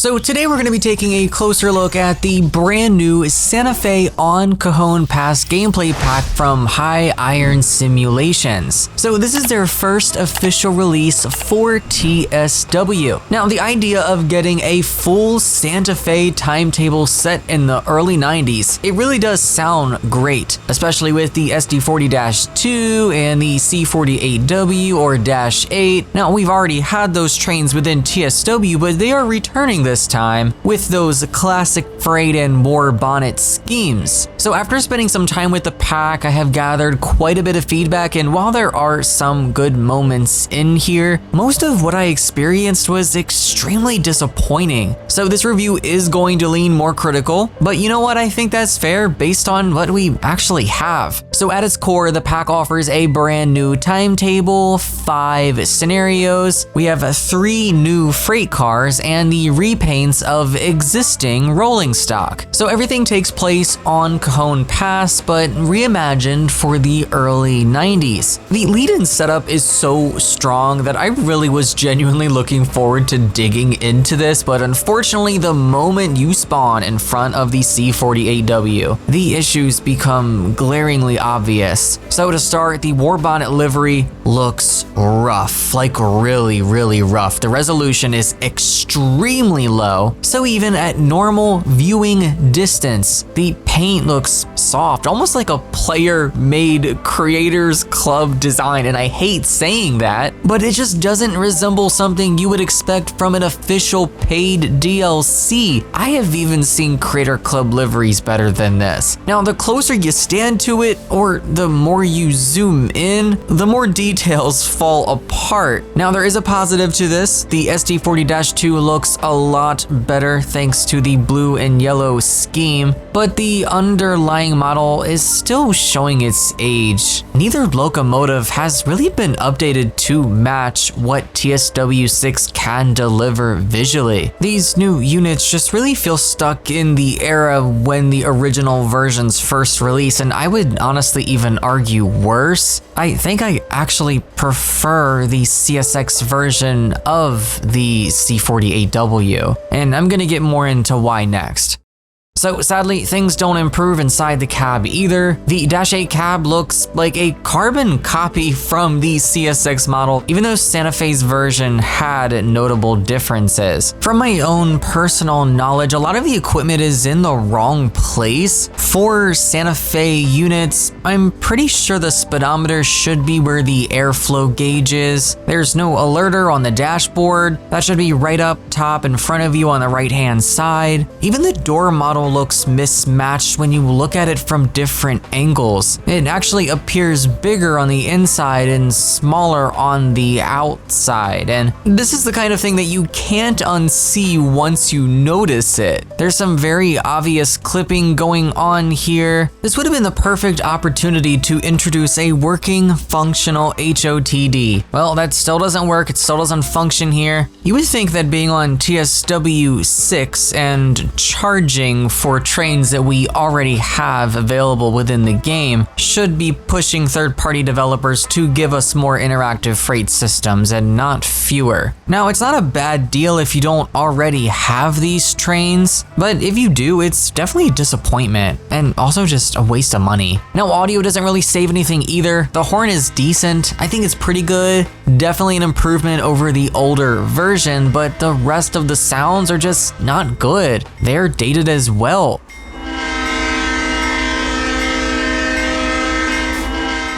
So today we're going to be taking a closer look at the brand new Santa Fe on Cajon Pass gameplay pack from High Iron Simulations. So this is their first official release for TSW. Now the idea of getting a full Santa Fe timetable set in the early 90s, it really does sound great, especially with the SD40-2 and the C48W or -8. Now we've already had those trains within TSW, but they are returning this time with those classic freight and war bonnet schemes. So after spending some time with the pack, I have gathered quite a bit of feedback, and while there are some good moments in here, most of what I experienced was extremely disappointing. So this review is going to lean more critical, but you know what, I think that's fair based on what we actually have. So at its core, the pack offers a brand new timetable, 5 scenarios, we have 3 new freight cars, and the repaints of existing rolling stock. So everything takes place on Cajon Pass, but reimagined for the early 90s. The lead-in setup is so strong that I really was genuinely looking forward to digging into this, but unfortunately the moment you spawn in front of the C48W, the issues become glaringly obvious. So to start, the war bonnet livery looks rough, like really rough. The resolution is extremely low, so even at normal viewing distance, the paint looks soft, almost like a player-made Creators Club design, and I hate saying that, but it just doesn't resemble something you would expect from an official paid DLC. I have even seen Creator Club liveries better than this. Now, the closer you stand to it, or the more you zoom in, the more details fall apart. Now, there is a positive to this. The SD40-2 looks a lot better thanks to the blue and yellow scheme, but the underlying model is still showing its age. Neither locomotive has really been updated to match what TSW6 can deliver visually. These new units just really feel stuck in the era when the original versions first released, and I would honestly even argue worse. I think I actually prefer the CSX version of the C48W, and I'm gonna get more into why next. So sadly, things don't improve inside the cab either. The -8 cab looks like a carbon copy from the CSX model, even though Santa Fe's version had notable differences. From my own personal knowledge, a lot of the equipment is in the wrong place. For Santa Fe units, I'm pretty sure the speedometer should be where the airflow gauge is. There's no alerter on the dashboard. That should be right up top in front of you on the right-hand side. Even the door model looks mismatched when you look at it from different angles. It actually appears bigger on the inside and smaller on the outside, and this is the kind of thing that you can't unsee once you notice it. There's some very obvious clipping going on here. This would have been the perfect opportunity to introduce a working, functional HOTD. Well, that still doesn't work, it still doesn't function here. You would think that being on TSW6 and charging for trains that we already have available within the game should be pushing third-party developers to give us more interactive freight systems and not fewer. Now, it's not a bad deal if you don't already have these trains, but if you do, it's definitely a disappointment and also just a waste of money. Now, audio doesn't really save anything either. The horn is decent. I think it's pretty good. Definitely an improvement over the older version, but the rest of the sounds are just not good. They're dated as well.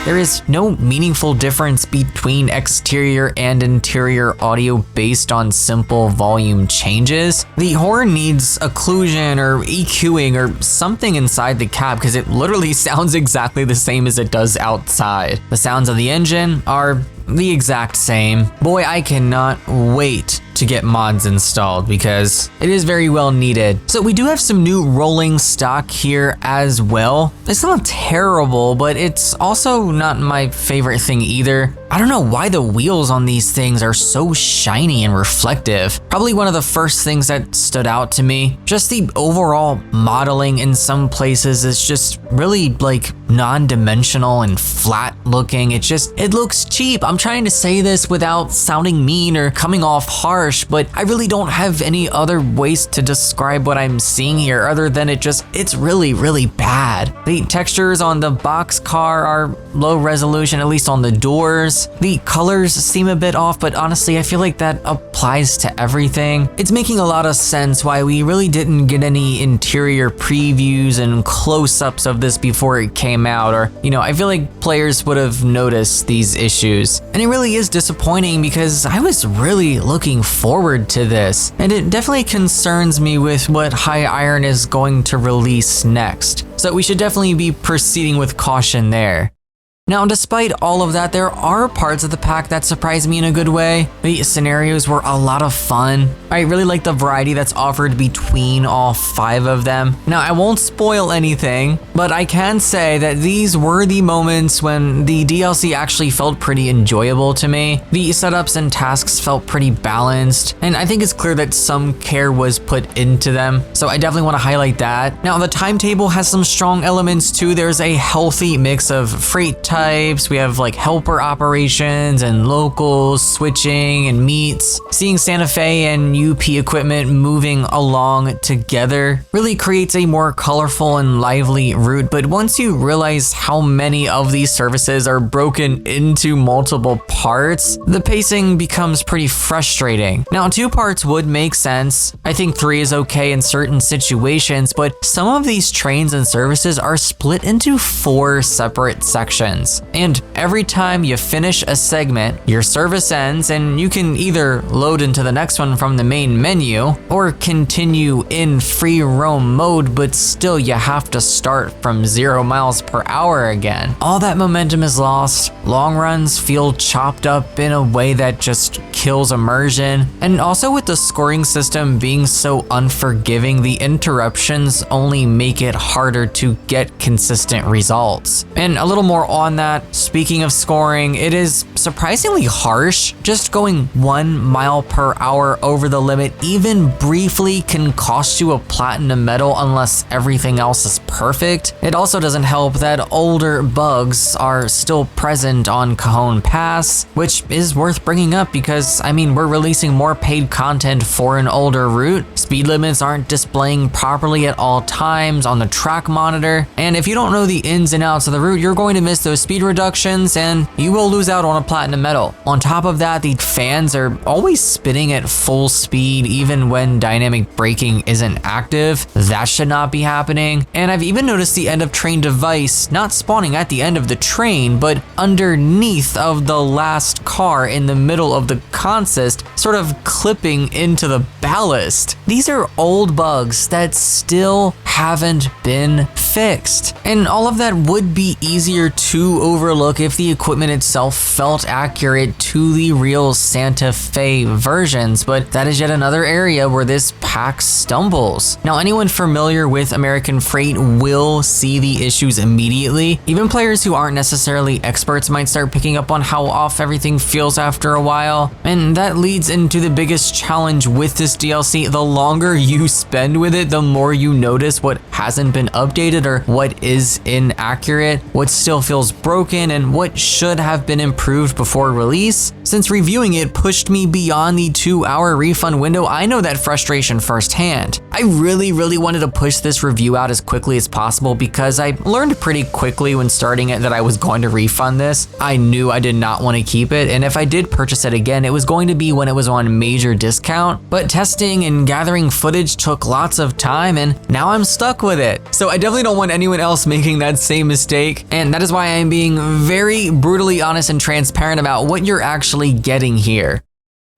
There is no meaningful difference between exterior and interior audio based on simple volume changes. The horn needs occlusion or EQing or something inside the cab because it literally sounds exactly the same as it does outside. The sounds of the engine are the exact same. Boy, I cannot wait to get mods installed because it is very well needed. So we do have some new rolling stock here as well. It's not terrible, but it's also not my favorite thing either. I don't know why the wheels on these things are so shiny and reflective. Probably one of the first things that stood out to me. Just the overall modeling in some places is just really like non-dimensional and flat looking. It looks cheap. I'm trying to say this without sounding mean or coming off harsh. harsh, but I really don't have any other ways to describe what I'm seeing here other than it's really, really bad. The textures on the boxcar are low resolution, at least on the doors. The colors seem a bit off, but honestly, I feel like that applies to everything. It's making a lot of sense why we really didn't get any interior previews and close-ups of this before it came out, or, I feel like players would have noticed these issues. And it really is disappointing because I was really looking forward to this, and it definitely concerns me with what High Iron is going to release next. So we should definitely be proceeding with caution there. Now, despite all of that, there are parts of the pack that surprised me in a good way. The scenarios were a lot of fun. I really like the variety that's offered between all 5 of them. Now, I won't spoil anything, but I can say that these were the moments when the DLC actually felt pretty enjoyable to me. The setups and tasks felt pretty balanced, and I think it's clear that some care was put into them, so I definitely want to highlight that. Now, the timetable has some strong elements too. There's a healthy mix of freight types, we have like helper operations and locals, switching and meets. Seeing Santa Fe and UP equipment moving along together really creates a more colorful and lively route, but once you realize how many of these services are broken into multiple parts, the pacing becomes pretty frustrating. Now, 2 parts would make sense. I think 3 is okay in certain situations, but some of these trains and services are split into 4 separate sections. And every time you finish a segment, your service ends and you can either load into the next one from the main menu or continue in free roam mode, but still you have to start from 0 miles per hour again. All that momentum is lost. Long runs feel chopped up in a way that just kills immersion. And also with the scoring system being so unforgiving, the interruptions only make it harder to get consistent results. And a little more on that, speaking of scoring, it is surprisingly harsh. Just going 1 mile per hour over the limit even briefly can cost you a platinum medal unless everything else is perfect. It also doesn't help that older bugs are still present on Cajon Pass, which is worth bringing up because, we're releasing more paid content for an older route. Speed limits aren't displaying properly at all times on the track monitor, and if you don't know the ins and outs of the route, you're going to miss those speed reductions and you will lose out on a platinum medal. On top of that, the fans are always spinning at full speed even when dynamic braking isn't active. That should not be happening. And I've even noticed the end of train device not spawning at the end of the train, but underneath of the last car in the middle of the consist, sort of clipping into the ballast. These are old bugs that still haven't been fixed. And all of that would be easier to overlook if the equipment itself felt accurate to the real Santa Fe versions, but that is yet another area where this pack stumbles. Now, anyone familiar with American Freight will see the issues immediately. Even players who aren't necessarily experts might start picking up on how off everything feels after a while, and that leads into the biggest challenge with this DLC. The longer you spend with it, the more you notice what hasn't been updated or what is inaccurate, what still feels broken, and what should have been improved before release. Since reviewing it pushed me beyond the 2-hour refund window, I know that frustration firsthand. I really wanted to push this review out as quickly as possible because I learned pretty quickly when starting it that I was going to refund this. I knew I did not want to keep it, and if I did purchase it again, it was going to be when it was on major discount. But testing and gathering footage took lots of time, and now I'm stuck with it. So I definitely don't want anyone else making that same mistake, and that is why I'm being very brutally honest and transparent about what you're actually getting here.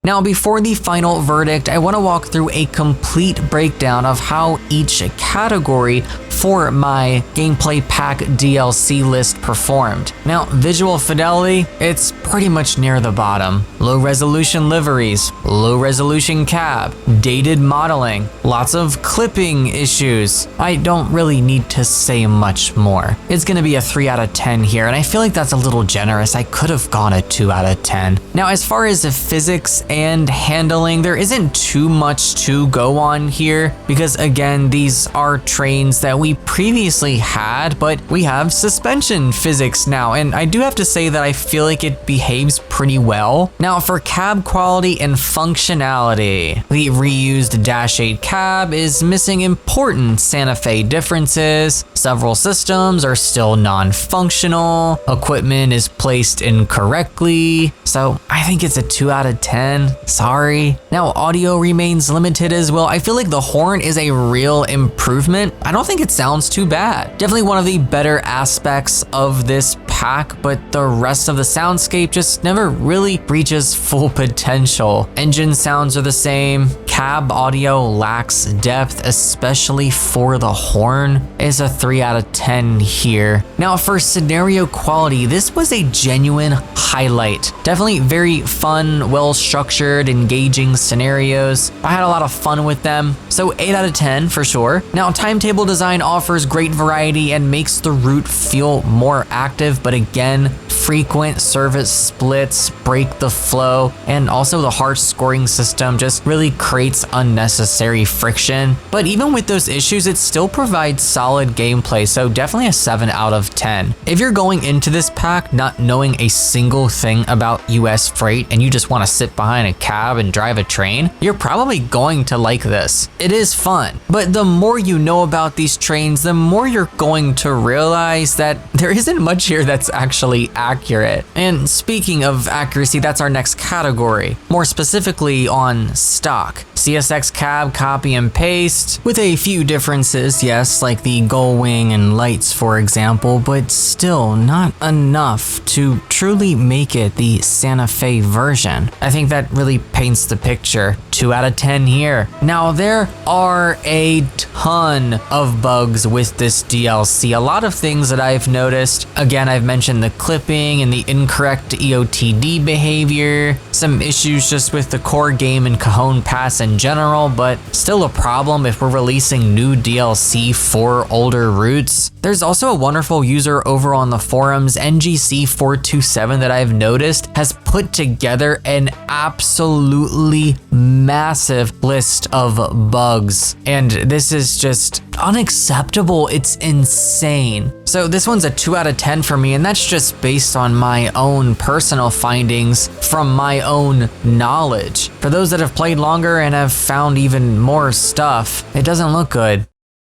Now, before the final verdict, I want to walk through a complete breakdown of how each category for my gameplay pack DLC list performed. Now, visual fidelity, it's pretty much near the bottom. Low resolution liveries, low resolution cab, dated modeling, lots of clipping issues. I don't really need to say much more. It's gonna be a 3 out of 10 here, and I feel like that's a little generous. I could have gone a 2 out of 10. Now, as far as the physics and handling, there isn't too much to go on here because, again, these are trains that we we previously had, but we have suspension physics now, and I do have to say that I feel like it behaves pretty well. Now for cab quality and functionality, the reused Dash 8 cab is missing important Santa Fe differences. Several systems are still non-functional. Equipment is placed incorrectly. So I think it's a 2 out of 10. Sorry. Now audio remains limited as well. I feel like the horn is a real improvement. I don't think it sounds too bad. Definitely one of the better aspects of this pack, but the rest of the soundscape just never really reaches full potential. Engine sounds are the same. Cab audio lacks depth, especially for the horn. It's a 3 out of 10 here. Now for scenario quality, this was a genuine highlight. Definitely very fun, well-structured, engaging scenarios. I had a lot of fun with them, so 8 out of 10 for sure. Now timetable design offers great variety and makes the route feel more active, but again, frequent service splits break the flow, and also the harsh scoring system just really creates unnecessary friction. But even with those issues, it still provides solid gameplay, so definitely a 7 out of 10. If you're going into this pack not knowing a single thing about US freight and you just want to sit behind a cab and drive a train, you're probably going to like this. It is fun, but the more you know about these trains, the more you're going to realize that there isn't much here that's actually accurate. And speaking of accuracy, that's our next category. More specifically on stock. CSX cab copy and paste, with a few differences, yes, like the gull wing and lights for example, but still not enough to truly make it the Santa Fe version. I think that really paints the picture. 2 out of 10 here. Now there are a ton of bugs with this DLC. A lot of things that I've noticed. Again, I've mentioned the clipping and the incorrect EOTD behavior, some issues just with the core game and Cajon Pass in general, but still a problem if we're releasing new DLC for older routes. There's also a wonderful user over on the forums, NGC427, that I've noticed has put together an absolutely massive list of bugs, and this is just unacceptable. It's insane. So this one's a 2 out of 10 for me, and that's just based on my own personal findings from my own knowledge. For those that have played longer and have found even more stuff, it doesn't look good.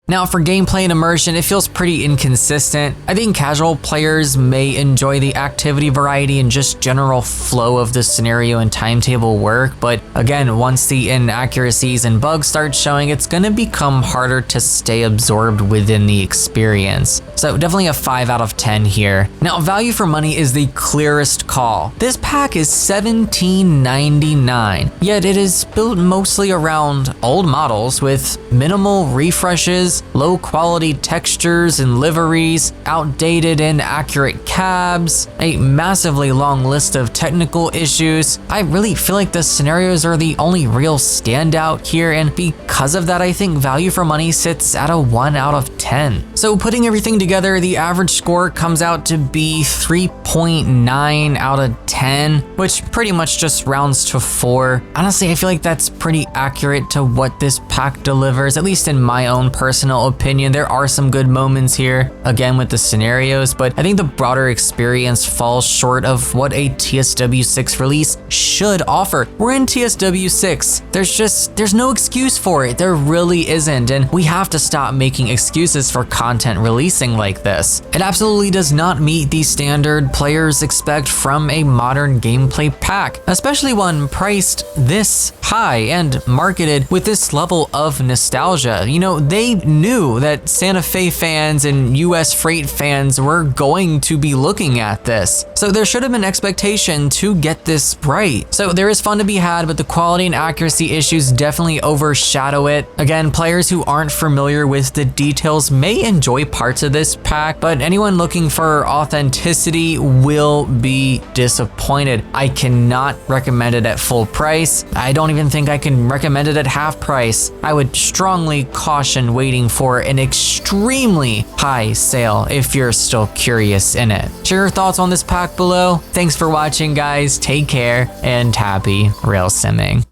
Now for gameplay and immersion, it feels pretty inconsistent. I think casual players may enjoy the activity variety and just general flow of the scenario and timetable work, but again, once the inaccuracies and bugs start showing, it's gonna become harder to stay absorbed within the experience. So definitely a 5 out of 10 here. Now value for money is the clearest call. This pack is $17.99, yet it is built mostly around old models with minimal refreshes, low quality textures and liveries, outdated and inaccurate cabs, a massively long list of technical issues. I really feel like the scenarios are the only real standout here, and because of that, I think value for money sits at a 1 out of 10. So putting everything together, the average score comes out to be 3.9 out of 10, which pretty much just rounds to 4. Honestly, I feel like that's pretty accurate to what this pack delivers, at least in my own personal opinion. There are some good moments here, again with the scenarios, but I think the broader experience falls short of what a TSW6 release should offer. We're in TSW6. There's no excuse for it. There really isn't, and we have to stop making excuses for content releasing like this. It absolutely does not meet the standard players expect from a modern gameplay pack, especially one priced this high and marketed with this level of nostalgia. You know, they knew that Santa Fe fans and US freight fans were going to be looking at this, so there should have been expectation to get this right. So there is fun to be had, but the quality and accuracy issues definitely overshadow it. Again, players who aren't familiar with the details may enjoy parts of this pack, but anyone looking for authenticity will be disappointed. I cannot recommend it at full price. I don't even think I can recommend it at half price. I would strongly caution waiting for an extremely high sale if you're still curious in it. Share your thoughts on this pack below. Thanks for watching, guys. Take care and happy rail simming.